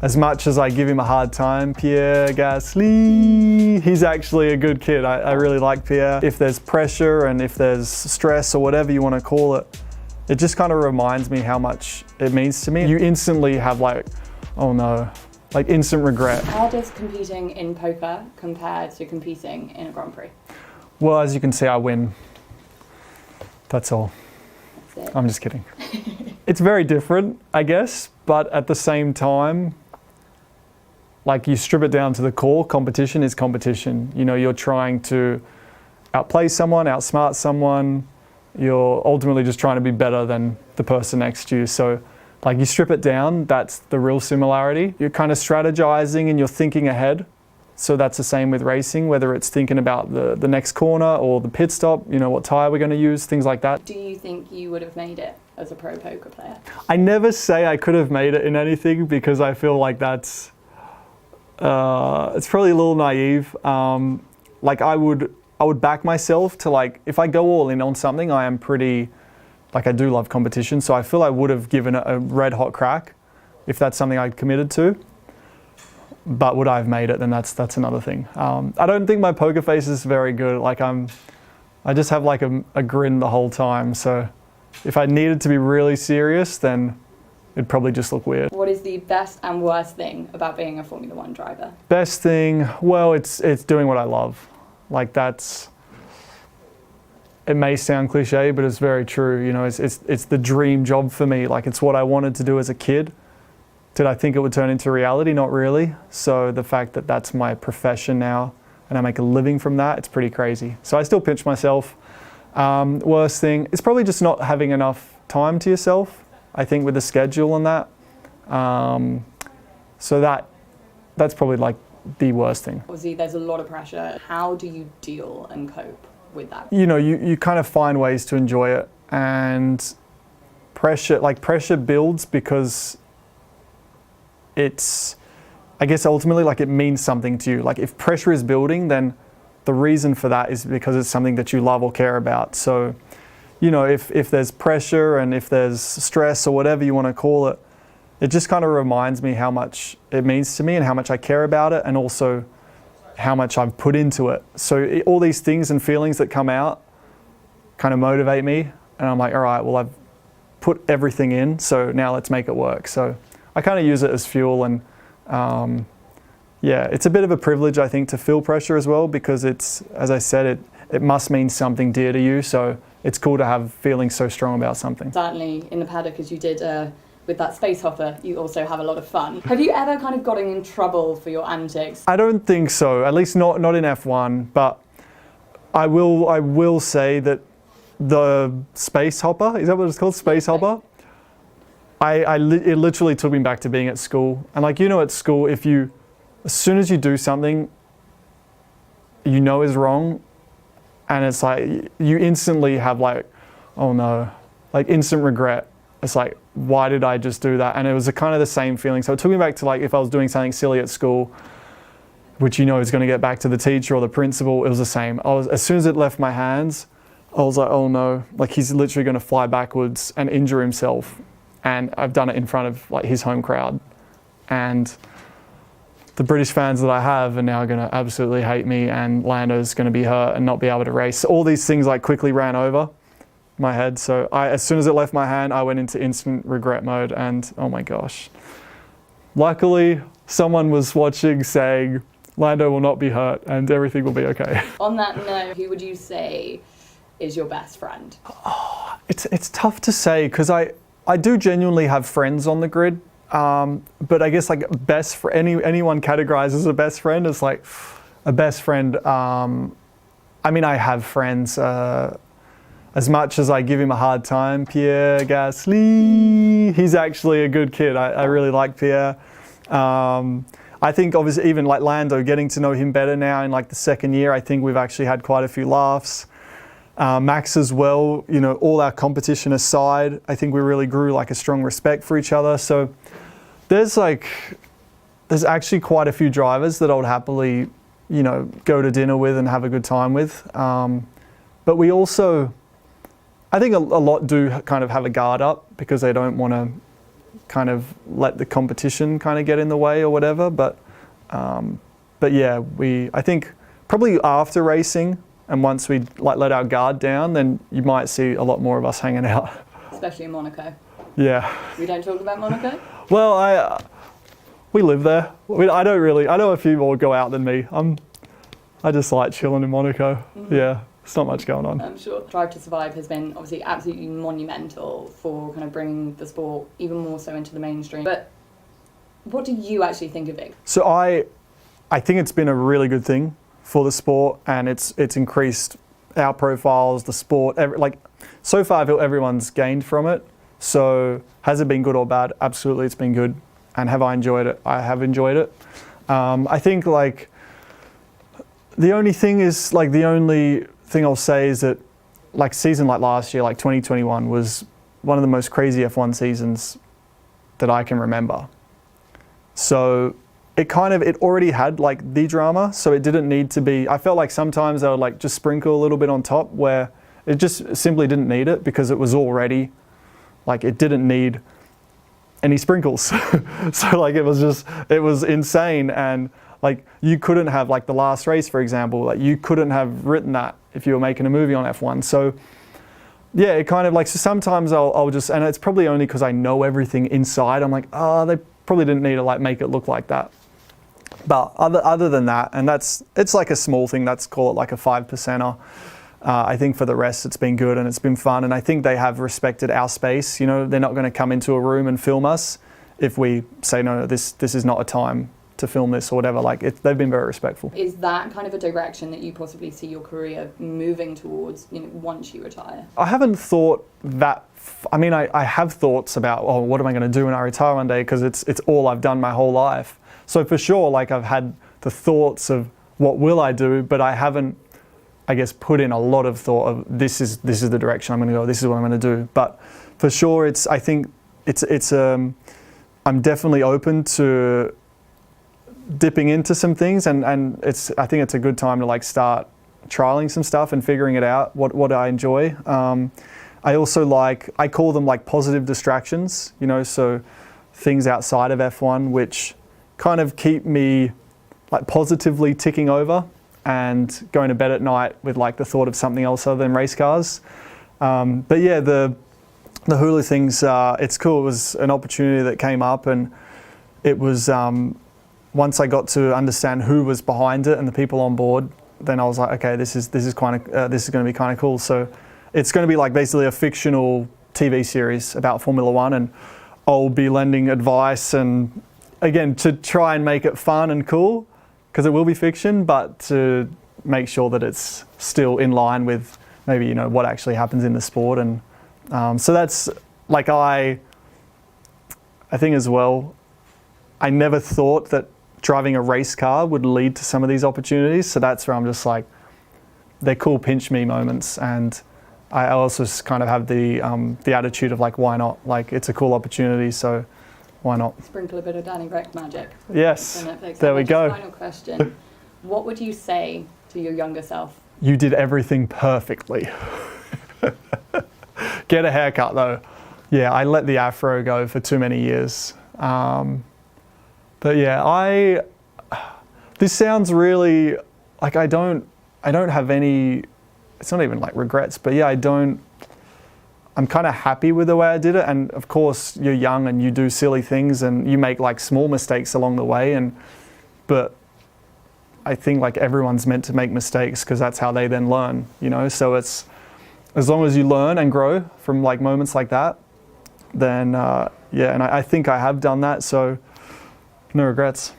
As much as I give him a hard time, Pierre Gasly, he's actually a good kid. I really like Pierre. If there's pressure and if there's stress or whatever you want to call it, it just kind of reminds me how much it means to me. You instantly have like, oh no, like instant regret. How does competing in poker compare to competing in a Grand Prix? Well, as you can see, I win. That's all. That's it. I'm just kidding. It's very different, I guess, but at the same time, like you strip it down to the core, competition is competition. You know, you're trying to outplay someone, outsmart someone. You're ultimately just trying to be better than the person next to you. So like you strip it down, that's the real similarity. You're kind of strategizing and you're thinking ahead. So that's the same with racing, whether it's thinking about the next corner or the pit stop, you know, what tire we're going to use, things like that. Do you think you would have made it as a pro poker player? I never say I could have made it in anything because I feel like that's, it's probably a little naive. Like I would back myself to like, if I go all in on something, I am pretty, like I do love competition. So I feel I would have given it a red hot crack if that's something I'd committed to. But would I have made it, then that's another thing. I don't think my poker face is very good. Like I just have like a grin the whole time. So if I needed to be really serious, then it'd probably just look weird. What is the best and worst thing about being a Formula One driver? Best thing, well, it's doing what I love. Like that's, it may sound cliche, but it's very true. You know, it's the dream job for me. Like it's what I wanted to do as a kid. Did I think it would turn into reality? Not really. So the fact that that's my profession now and I make a living from that, it's pretty crazy. So I still pinch myself. Worst thing, it's probably just not having enough time to yourself, I think, with the schedule and that. So that's probably like the worst thing. Obviously, there's a lot of pressure. How do you deal and cope with that? You know, you kind of find ways to enjoy it, and pressure builds because it's, I guess ultimately like it means something to you. Like if pressure is building, then the reason for that is because it's something that you love or care about. So, you know, if there's pressure and if there's stress or whatever you want to call it, it just kind of reminds me how much it means to me and how much I care about it, and also how much I've put into it. So all these things and feelings that come out kind of motivate me, and I'm like, all right, well, I've put everything in, so now let's make it work. So I kind of use it as fuel, and yeah, it's a bit of a privilege, I think, to feel pressure as well, because it's, as I said, it must mean something dear to you. So it's cool to have feelings so strong about something. Certainly in the paddock, as you did with that space hopper, you also have a lot of fun. Have you ever kind of gotten in trouble for your antics? I don't think so, at least not in F1, but I will say that the space hopper, is that what it's called, space hopper? It literally took me back to being at school. And like, you know, at school, as soon as you do something you know is wrong, and it's like, you instantly have like, oh no, like instant regret. It's like, why did I just do that? And it was kind of the same feeling. So it took me back to like, if I was doing something silly at school, which you know is going to get back to the teacher or the principal, it was the same. As soon as it left my hands, I was like, oh no, like he's literally going to fly backwards and injure himself. And I've done it in front of like his home crowd. And the British fans that I have are now going to absolutely hate me, and Lando's going to be hurt and not be able to race. All these things like quickly ran over my head. So as soon as it left my hand, I went into instant regret mode, and oh my gosh. Luckily, someone was watching saying, Lando will not be hurt and everything will be okay. On that note, who would you say is your best friend? Oh, it's tough to say, because I do genuinely have friends on the grid. But I guess like best for anyone categorized as a best friend is like a best friend. I mean, I have friends, as much as I give him a hard time, Pierre Gasly, he's actually a good kid. I really like Pierre. I think obviously even like Lando, getting to know him better now in like the second year, I think we've actually had quite a few laughs. Max as well, you know, all our competition aside, I think we really grew like a strong respect for each other. So there's actually quite a few drivers that I would happily, you know, go to dinner with and have a good time with. But we also, I think a lot do kind of have a guard up because they don't want to kind of let the competition kind of get in the way or whatever. But yeah, I think probably after racing and once we like let our guard down, then you might see a lot more of us hanging out. Especially in Monaco. Yeah. We don't talk about Monaco? Well, we live there. I know a few more go out than me. I just like chilling in Monaco. Mm-hmm. Yeah, there's not much going on. I'm sure Drive to Survive has been obviously absolutely monumental for kind of bringing the sport even more so into the mainstream. But what do you actually think of it? So I think it's been a really good thing for the sport, and it's increased our profiles, the sport. So far, I feel everyone's gained from it. So has it been good or bad? Absolutely, it's been good. And have I enjoyed it? I have enjoyed it. I think like the only thing I'll say is that like season like last year, like 2021 was one of the most crazy F1 seasons that I can remember. So it already had like the drama, so it didn't need to be. I felt like sometimes they would like just sprinkle a little bit on top where it just simply didn't need it because it was already like it didn't need any sprinkles. So like it was insane, and like you couldn't have like the last race, for example, like you couldn't have written that if you were making a movie on F1. So yeah, it kind of like, so sometimes I'll just, and it's probably only because I know everything inside, I'm like, oh, they probably didn't need to like make it look like that. But other than that, and it's like a small thing, that's call it like a 5%er. I think for the rest, it's been good and it's been fun. And I think they have respected our space. You know, they're not going to come into a room and film us if we say, no, this is not a time to film this or whatever. Like they've been very respectful. Is that kind of a direction that you possibly see your career moving towards, you know, once you retire? I haven't thought that. I mean, I have thoughts about, oh, what am I going to do when I retire one day? Because it's all I've done my whole life. So for sure, like I've had the thoughts of what will I do, but I haven't, I guess, put in a lot of thought of this is the direction I'm going to go. This is what I'm going to do. But for sure, I think I'm definitely open to dipping into some things, and I think it's a good time to like start trialing some stuff and figuring it out, what I enjoy. I also I call them like positive distractions, you know, so things outside of F1 which kind of keep me like positively ticking over and going to bed at night with like the thought of something else other than race cars. But yeah, the Hulu things, it's cool. It was an opportunity that came up, and it was once I got to understand who was behind it and the people on board, then I was like, okay, this is going to be kind of cool. So it's going to be like basically a fictional TV series about Formula One, and I'll be lending advice, and again, to try and make it fun and cool, because it will be fiction, but to make sure that it's still in line with maybe, you know, what actually happens in the sport. And so that's like, I think as well, I never thought that driving a race car would lead to some of these opportunities. So that's where I'm just like, they're cool pinch me moments. And I also kind of have the attitude of like, why not? Like, it's a cool opportunity, so why not? Sprinkle a bit of Danny Breck magic. Yes, there we go. Final question. What would you say to your younger self? You did everything perfectly. Get a haircut though. Yeah, I let the afro go for too many years. But yeah, this sounds really, like I don't have any, it's not even like regrets, but yeah, I'm kind of happy with the way I did it. And of course you're young and you do silly things and you make like small mistakes along the way. But I think like everyone's meant to make mistakes because that's how they then learn, you know? So it's, as long as you learn and grow from like moments like that, then yeah, and I think I have done that. So no regrets.